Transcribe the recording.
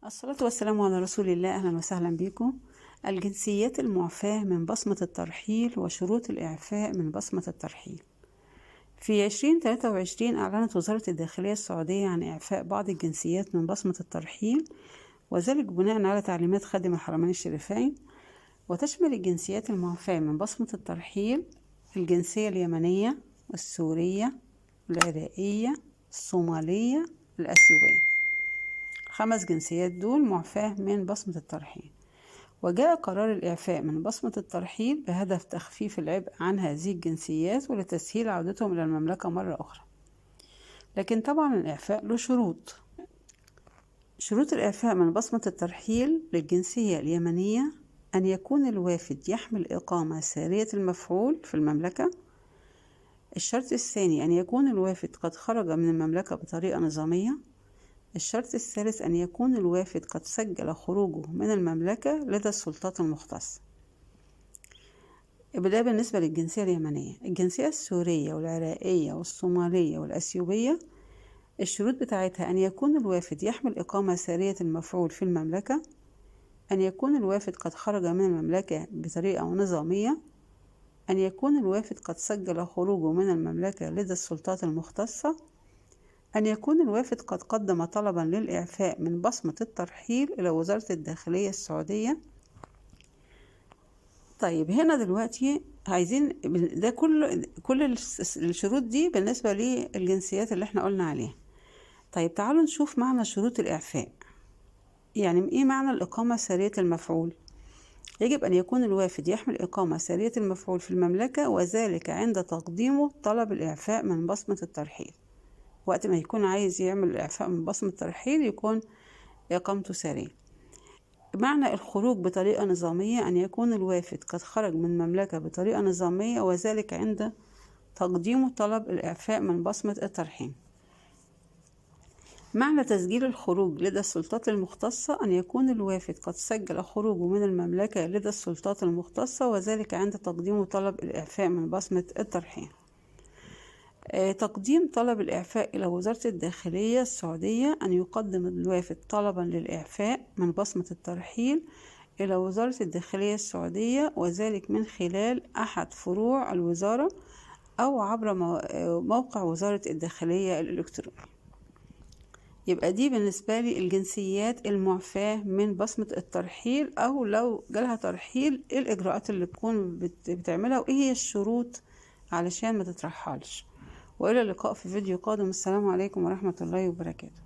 الصلاة والسلام على رسول الله. أهلا وسهلا بكم. الجنسيات المعفاة من بصمة الترحيل وشروط الإعفاء من بصمة الترحيل. في 2023 أعلنت وزارة الداخلية السعودية عن إعفاء بعض الجنسيات من بصمة الترحيل، وذلك بناء على تعليمات خادم الحرمين الشريفين. وتشمل الجنسيات المعفاة من بصمة الترحيل الجنسية اليمنية والسورية والعراقية الصومالية الأثيوبية. 5 جنسيات دول معفاة من بصمة الترحيل. وجاء قرار الإعفاء من بصمة الترحيل بهدف تخفيف العبء عن هذه الجنسيات ولتسهيل عودتهم إلى المملكة مرة أخرى. لكن طبعا الإعفاء له شروط. شروط الإعفاء من بصمة الترحيل للجنسية اليمنية أن يكون الوافد يحمل إقامة سارية المفعول في المملكة. الشرط الثاني أن يكون الوافد قد خرج من المملكة بطريقة نظامية. الشرط الثالث أن يكون الوافد قد سجل خروجه من المملكة لدى السلطات المختصة. ده بالنسبة للجنسية اليمنية. الجنسية السورية والعراقية والصومالية والأثيوبية، الشروط بتاعتها أن يكون الوافد يحمل إقامة سارية المفعول في المملكة، أن يكون الوافد قد خرج من المملكة بطريقة نظامية، أن يكون الوافد قد سجل خروجه من المملكة لدى السلطات المختصة، أن يكون الوافد قد قدم طلبا للإعفاء من بصمة الترحيل إلى وزارة الداخلية السعودية. طيب هنا دلوقتي عايزين ده كل الشروط دي بالنسبة للجنسيات اللي احنا قلنا عليها. طيب تعالوا نشوف معنى شروط الإعفاء. يعني إيه معنى الإقامة سارية المفعول؟ يجب أن يكون الوافد يحمل إقامة سارية المفعول في المملكة، وذلك عند تقديمه طلب الإعفاء من بصمة الترحيل. وقت ما يكون عايز يعمل الإعفاء من بصمة الترحيل يكون إقامته سارية. معنى الخروج بطريقة نظامية أن يكون الوافد قد خرج من المملكة بطريقة نظامية، وذلك عند تقديمه طلب الإعفاء من بصمة الترحيل. معنى تسجيل الخروج لدى السلطات المختصة أن يكون الوافد قد سجل خروجه من المملكة لدى السلطات المختصة، وذلك عند تقديمه طلب الإعفاء من بصمة الترحيل. تقديم طلب الإعفاء إلى وزارة الداخلية السعودية أن يقدم الوافد طلبا للإعفاء من بصمة الترحيل إلى وزارة الداخلية السعودية، وذلك من خلال أحد فروع الوزارة أو عبر موقع وزارة الداخلية الإلكتروني. يبقى دي بالنسبة لي الجنسيات المعفاة من بصمة الترحيل، أو لو جالها ترحيل إيه الإجراءات اللي تكون بتعملها، وإيه هي الشروط علشان ما تترحلش. وإلى اللقاء في فيديو قادم. السلام عليكم ورحمة الله وبركاته.